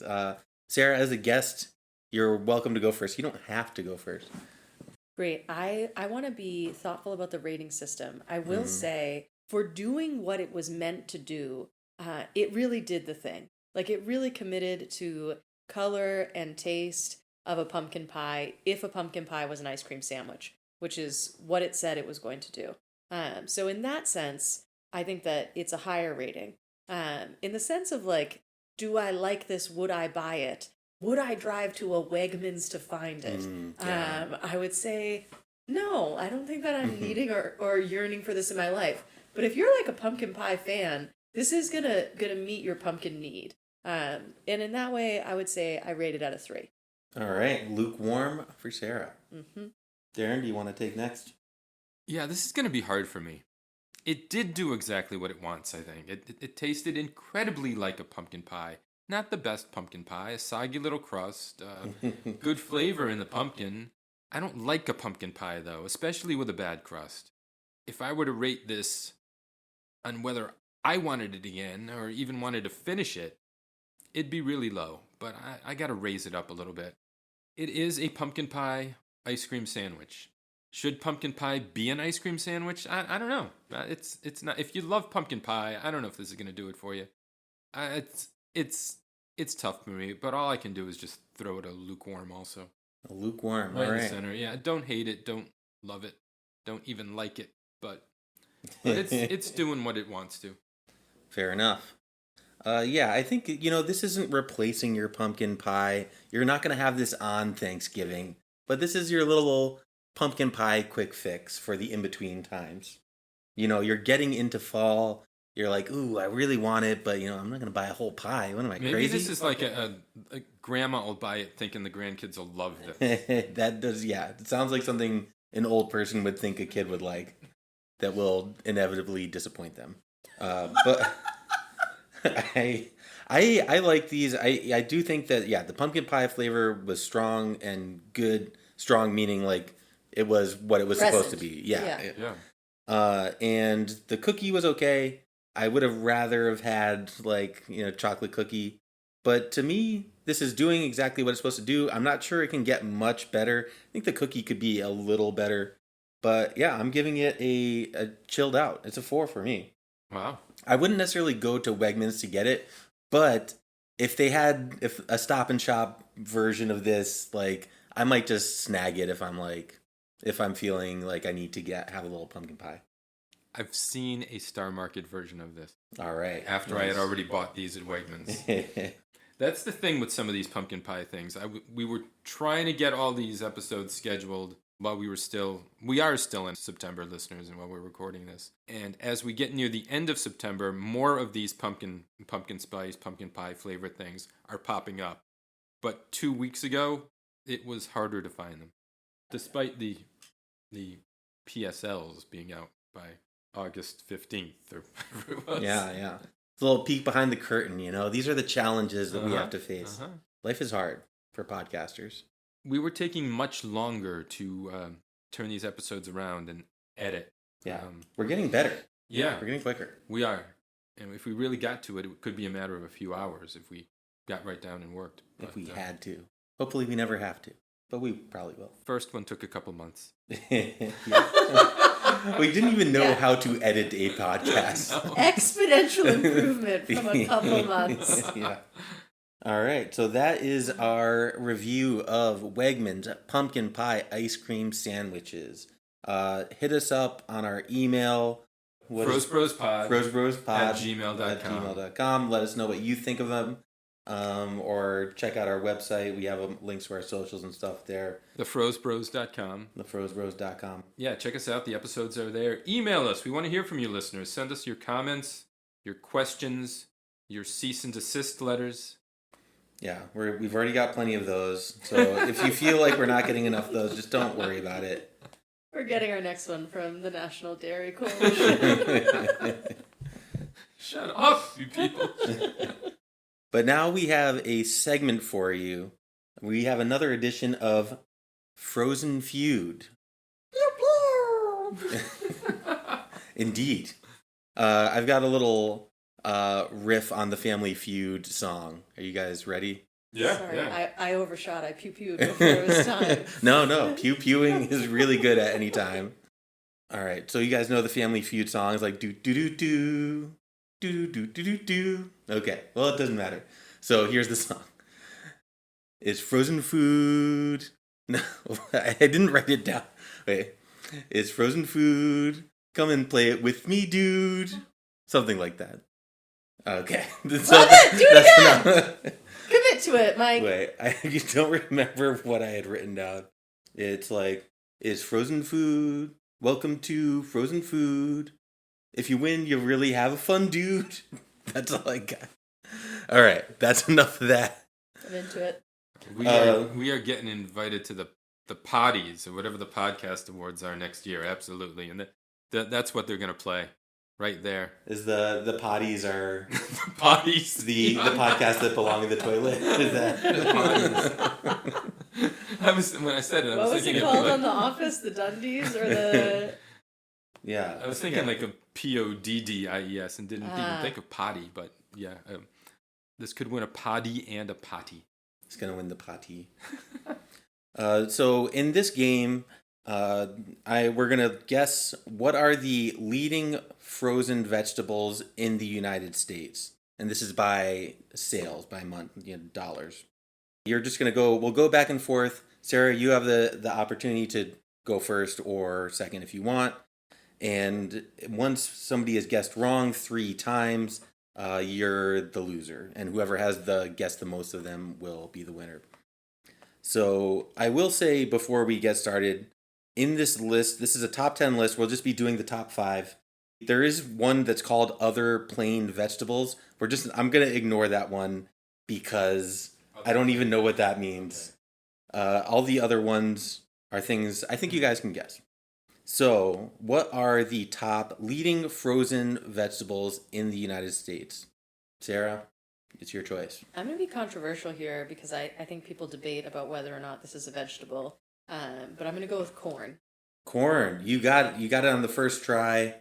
Sarah, as a guest, you're welcome to go first. You don't have to go first. Great. I want to be thoughtful about the rating system. I will say, for doing what it was meant to do, it really did the thing. Like, it really committed to color and taste of a pumpkin pie if a pumpkin pie was an ice cream sandwich, which is what it said it was going to do. So in that sense, I think that it's a higher rating. In the sense of like, do I like this? Would I buy it? Would I drive to a Wegmans to find it? Yeah. I would say, no, I don't think that I'm needing or yearning for this in my life. But if you're like a pumpkin pie fan, this is gonna meet your pumpkin need. And in that way, I would say I rate it out of 3. All right, lukewarm for Sarah. Mm-hmm. Darren, do you want to take next? Yeah, this is going to be hard for me. It did do exactly what it wants, I think. It tasted incredibly like a pumpkin pie. Not the best pumpkin pie, a soggy little crust, good flavor in the pumpkin. I don't like a pumpkin pie, though, especially with a bad crust. If I were to rate this on whether I wanted it again or even wanted to finish it, it'd be really low, but I got to raise it up a little bit. It is a pumpkin pie ice cream sandwich. Should pumpkin pie be an ice cream sandwich? I don't know. It's not. If you love pumpkin pie, I don't know if this is gonna do it for you. It's tough for me, but all I can do is just throw it a lukewarm. Also, A lukewarm. right All in the right. center. Yeah, don't hate it, don't love it, don't even like it, but it's doing what it wants to. Fair enough. Yeah, I think, this isn't replacing your pumpkin pie. You're not going to have this on Thanksgiving, but this is your little pumpkin pie quick fix for the in-between times. You're getting into fall. You're like, ooh, I really want it, but, I'm not going to buy a whole pie. What am I, Maybe crazy? this is like a grandma will buy it thinking the grandkids will love this. That does, yeah. It sounds like something an old person would think a kid would like that will inevitably disappoint them. But I like these. I do think that, yeah, the pumpkin pie flavor was strong and good. Strong meaning like it was what it was supposed to be. Yeah. Yeah. And the cookie was okay. I would have rather have had like, chocolate cookie. But to me, this is doing exactly what it's supposed to do. I'm not sure it can get much better. I think the cookie could be a little better. But yeah, I'm giving it a chilled out. It's a 4 for me. Wow. I wouldn't necessarily go to Wegmans to get it, but if a Stop and Shop version of this, like, I might just snag it if I'm feeling like I need to have a little pumpkin pie. I've seen a Star Market version of this. All right. After I had already bought these at Wegmans. That's the thing with some of these pumpkin pie things. We were trying to get all these episodes scheduled while we are still in September, listeners, and while we're recording this. And as we get near the end of September, more of these pumpkin spice, pumpkin pie flavored things are popping up. But 2 weeks ago, it was harder to find them, despite the PSLs being out by August 15th or whatever it was. Yeah. It's a little peek behind the curtain, These are the challenges that we have to face. Life is hard for podcasters. We were taking much longer to turn these episodes around and edit. Yeah, we're getting better. Yeah. We're getting quicker. We are. And if we really got to it, it could be a matter of a few hours if we got right down and worked. If we had to. Hopefully we never have to, but we probably will. First one took a couple months. We didn't even know how to edit a podcast. No. Exponential improvement from a couple months. Yeah. All right, so that is our review of Wegmans pumpkin pie ice cream sandwiches. Hit us up on our email. FrozeBrosPod at gmail.com. Let us know what you think of them. Or check out our website. We have links to our socials and stuff there. TheFrozeBros.com. TheFrozeBros.com. Yeah, check us out. The episodes are there. Email us. We want to hear from you, listeners. Send us your comments, your questions, your cease and desist letters. Yeah, we've already got plenty of those. So if you feel like we're not getting enough of those, just don't worry about it. We're getting our next one from the National Dairy Coalition. Shut up, you people. But now we have a segment for you. We have another edition of Frozen Feud. Indeed. I've got a little riff on the Family Feud song. Are you guys ready? Yeah. Sorry, yeah. I overshot. I pew-pewed before it was time. No. Pew-pewing is really good at any time. All right, so you guys know the Family Feud songs like do-do-do-do, do-do-do-do-do. Okay, well, it doesn't matter. So here's the song. It's frozen food. No, I didn't write it down. Wait. It's frozen food. Come and play it with me, dude. Something like that. Okay. Do it again! Commit to it, Mike. Wait, I don't remember what I had written down. It's like, it's frozen food. Welcome to Frozen Food. If you win, you really have a fun, dude. That's all I got. All right, that's enough of that. I'm into it. We are getting invited to the potties or whatever the podcast awards are next year. Absolutely, and that's what they're gonna play right there. Is the potties are potties the podcast that belong in the toilet? Is that when I said it, What was it called on The Office? The Dundies or the? Yeah, I was thinking like a PODDIES and didn't even think of potty, but yeah, this could win a potty and a potty. It's gonna win the potty. So in this game, we're gonna guess what are the leading frozen vegetables in the United States, and this is by sales, by month, dollars. You're just gonna go. We'll go back and forth. Sarah, you have the opportunity to go first or second if you want. And once somebody has guessed wrong 3 times, you're the loser, and whoever has guessed the most of them will be the winner. So I will say before we get started, in this list, this is a top 10 list. We'll just be doing the top 5. There is one that's called Other Plain Vegetables. I'm gonna ignore that one because I don't even know what that means. All the other ones are things I think you guys can guess. So, what are the top leading frozen vegetables in the United States? Sarah, it's your choice. I'm going to be controversial here because I think people debate about whether or not this is a vegetable. But I'm going to go with corn. Corn. You got it on the first try.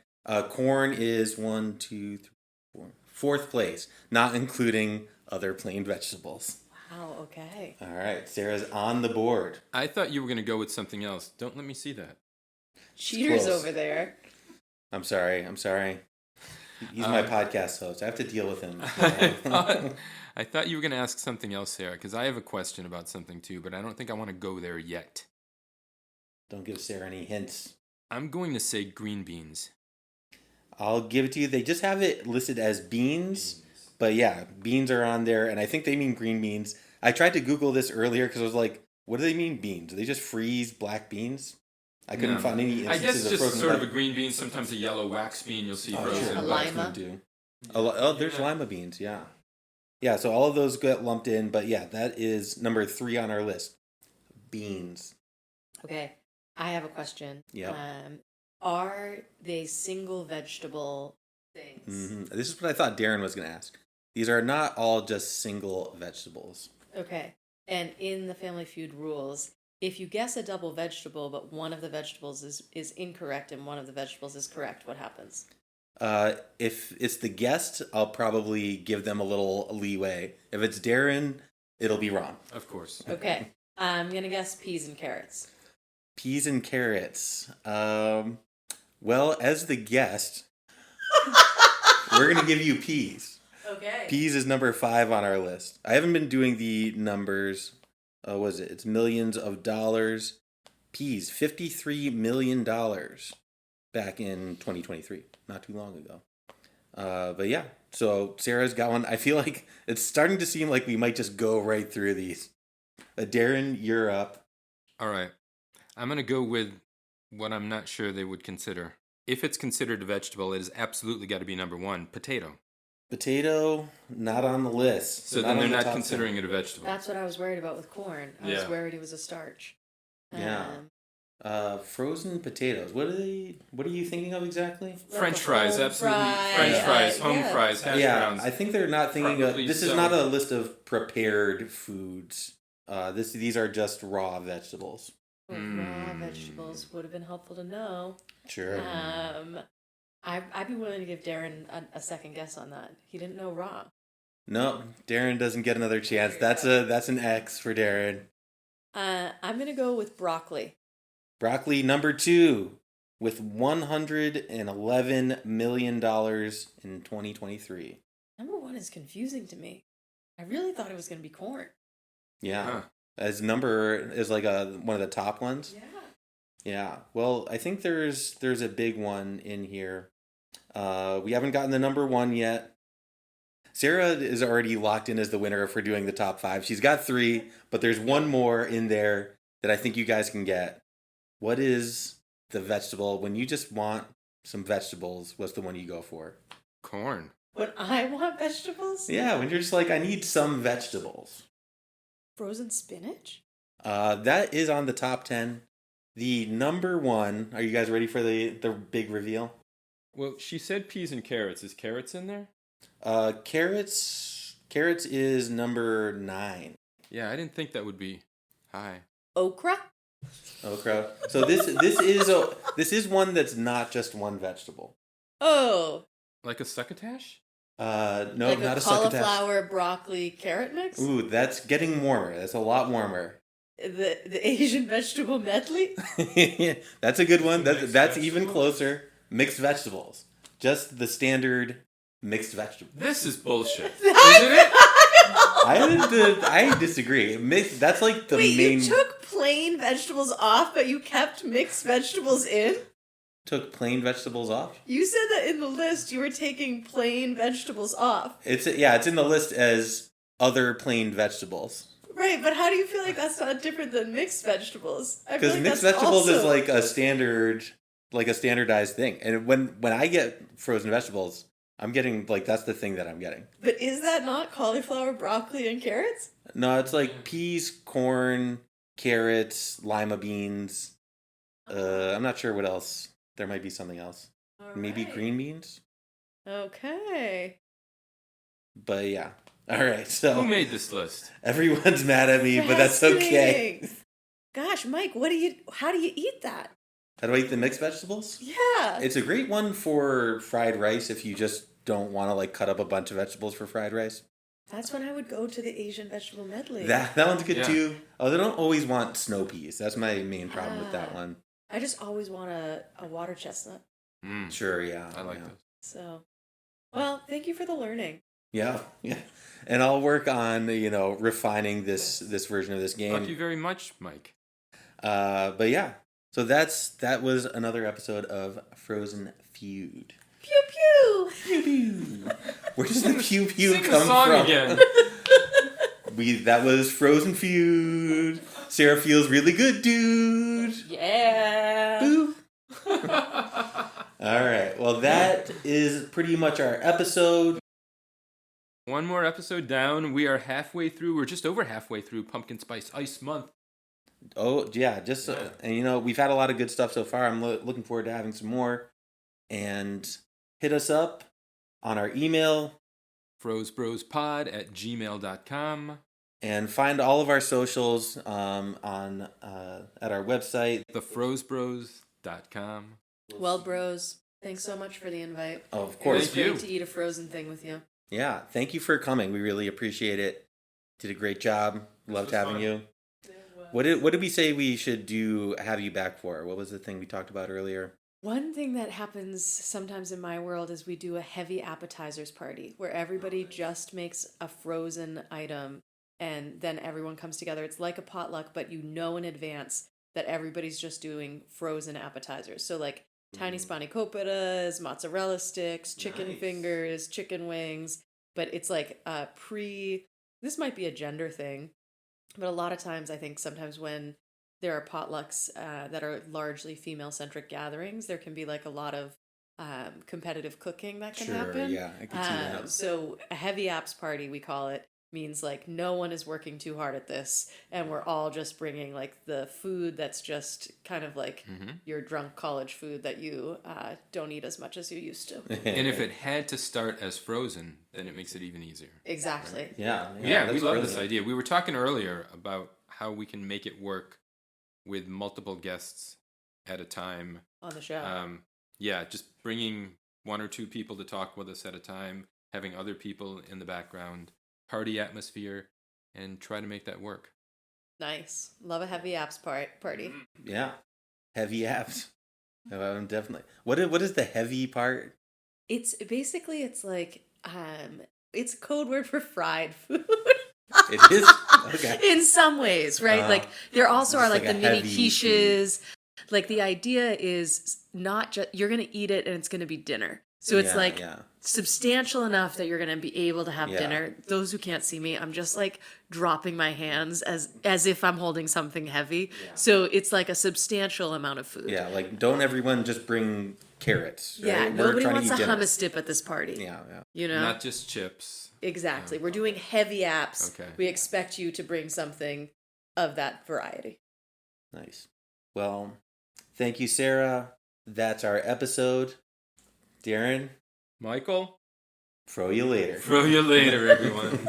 Corn is 1, 2, 3, 4. 4th place, not including other plain vegetables. Wow, okay. All right, Sarah's on the board. I thought you were going to go with something else. Don't let me see that. Cheaters Close. over there. I'm sorry. He's my podcast host. I have to deal with him. I thought you were going to ask something else, Sarah, because I have a question about something too, but I don't think I want to go there yet. Don't give Sarah any hints. I'm going to say green beans. I'll give it to you. They just have it listed as beans. But yeah, beans are on there, and I think they mean green beans. I tried to Google this earlier because I was like, what do they mean beans? Do they just freeze black beans? I couldn't No. find any I instances guess of just frozen sort of a black. green bean, sometimes a yellow wax bean you'll see frozen. A lima. Too. There's lima beans, yeah. Yeah, so all of those get lumped in, but yeah, that is number 3 on our list. Beans. Okay, I have a question. Yep. Are they single vegetable things? This is what I thought Darren was going to ask. These are not all just single vegetables. Okay, and in the Family Feud rules, if you guess a double vegetable, but one of the vegetables is incorrect and one of the vegetables is correct, what happens? If it's the guest, I'll probably give them a little leeway. If it's Darren, it'll be wrong. Of course. Okay, I'm gonna guess peas and carrots. Peas and carrots. Well, as the guest, we're going to give you peas. Okay. Peas is number 5 on our list. I haven't been doing the numbers. What was it? It's millions of dollars. Peas, $53 million back in 2023, not too long ago. But yeah, so Sarah's got one. I feel like it's starting to seem like we might just go right through these. Darren, you're up. All right. I'm going to go with what I'm not sure they would consider. If it's considered a vegetable, it has absolutely got to be number 1, potato. Potato, not on the list. So then they're on the not top considering 10. it a vegetable. That's what I was worried about with corn. I was Yeah. worried it was a starch. Yeah. Frozen potatoes. What are you thinking of exactly? French fries, home absolutely. fry, French fries, home yeah. fries, hash browns. I think they're not thinking of. Probably This is so. not a list of prepared foods. These are just raw vegetables. Raw vegetables would have been helpful to know. Sure. I'd be willing to give Darren a second guess on that. He didn't know raw. No, Darren doesn't get another chance. That's an X for Darren. I'm gonna go with broccoli. Broccoli number 2 with $111 million in 2023. Number 1 is confusing to me. I really thought it was gonna be corn. Yeah. Huh. As number is like one of the top ones. Yeah. Yeah. Well, I think there's a big one in here. We haven't gotten the number 1 yet. Sarah is already locked in as the winner for doing the top 5. She's got 3, but there's one more in there that I think you guys can get. What is the vegetable when you just want some vegetables? What's the one you go for? Corn. When I want vegetables? Yeah, when you're just like, I need some vegetables. Frozen spinach? That is on the top 10. The number 1. Are you guys ready for the big reveal? Well, she said peas and carrots. Is carrots in there? Carrots is number 9. Yeah, I didn't think that would be high. Okra? Okra. So this is one that's not just one vegetable. Oh. Like a succotash? No, Like not a a succotash. cauliflower, broccoli, carrot mix? Ooh, that's getting warmer. That's a lot warmer. The Asian vegetable medley? That's a good one. That's Mixed even vegetables? closer. Mixed vegetables. Just the standard mixed vegetable. This is bullshit. Isn't it? I disagree. Mixed. That's like the Wait, main. you took plain vegetables off, but you kept mixed vegetables in? Took plain vegetables off. You said that in the list you were taking plain vegetables off. It's in the list as other plain vegetables. Right, but how do you feel like that's not different than mixed vegetables? I feel Because like mixed that's vegetables is also- like a standardized thing. And when I get frozen vegetables, I'm getting that's the thing that I'm getting. But is that not cauliflower, broccoli, and carrots? No, it's like peas, corn, carrots, lima beans. I'm not sure what else. There might be something else. Maybe Alright. green beans. Okay. But yeah. All right. So Who made this list? everyone's mad at me, but that's okay. Fascinating. Gosh, Mike, how do you eat that? How do I eat the mixed vegetables? Yeah. It's a great one for fried rice if you just don't want to cut up a bunch of vegetables for fried rice. That's when I would go to the Asian vegetable medley. That one's good Yeah. too. Oh, they don't always want snow peas. That's my main problem with that Ah. one. I just always want a water chestnut. Mm, Sure, yeah. I like yeah. those. So, well, thank you for the learning. Yeah, yeah. And I'll work on refining this version of this Thank you game. very much, Mike. But yeah, so that was another episode of Frozen Feud. Pew pew. Pew pew. Where does the pew pew Sing the come song from? again. That was Frozen Feud. Sarah feels really good, dude. Yeah. Boo. All right. Well, that is pretty much our episode. One more episode down. We are halfway through. We're just over halfway through Pumpkin Spice Ice Month. Oh, yeah. And we've had a lot of good stuff so far. I'm looking forward to having some more. And hit us up on our email. frozebrospod@gmail.com. And find all of our socials on at our website. thefrozebros.com. Well, bros, thanks so much for the invite. Oh, of It course. was Thank you. great to eat a frozen thing with you. Yeah. Thank you for coming. We really appreciate it. Did a great job. Loved having fun. you. What did we say we should have you back for? What was the thing we talked about earlier? One thing that happens sometimes in my world is we do a heavy appetizers party where everybody just makes a frozen item and then everyone comes together. It's like a potluck, but you know in advance that everybody's just doing frozen appetizers. So like tiny spanakopita's, mozzarella sticks, chicken fingers, chicken wings, but it's like this might be a gender thing, but a lot of times I think sometimes when there are potlucks that are largely female-centric gatherings, there can be like a lot of competitive cooking that can happen. Yeah, I can see that. So a heavy apps party, we call it, means like no one is working too hard at this, and we're all just bringing like the food that's just kind of like your drunk college food that you don't eat as much as you used to. And if it had to start as frozen, then it makes it even easier. Exactly. Yeah, Yeah, we that's love brilliant. this idea. We were talking earlier about how we can make it work with multiple guests at a time. On the show. Just bringing one or two people to talk with us at a time, having other people in the background, party atmosphere, and try to make that work. Nice. Love a heavy apps party. Yeah, heavy apps. Definitely. What is the heavy part? It's basically it's code word for fried food. It is okay. In some ways, right? Like there also are like like the a mini heavy quiches. Like the idea is not just you're gonna eat it and it's gonna be dinner. So it's substantial enough that you're gonna be able to have dinner. Those who can't see me, I'm just like dropping my hands as if I'm holding something heavy. Yeah. So it's like a substantial amount of food. Yeah, like don't everyone just bring carrots. Right? Yeah, We're nobody trying wants to a eat dinner. hummus dip at this party. Yeah. You know? Not just chips. Exactly. We're doing heavy apps. Okay. We expect you to bring something of that variety. Nice. Well, thank you, Sarah. That's our episode. Darren, Michael? fro you later. Fro you later, everyone.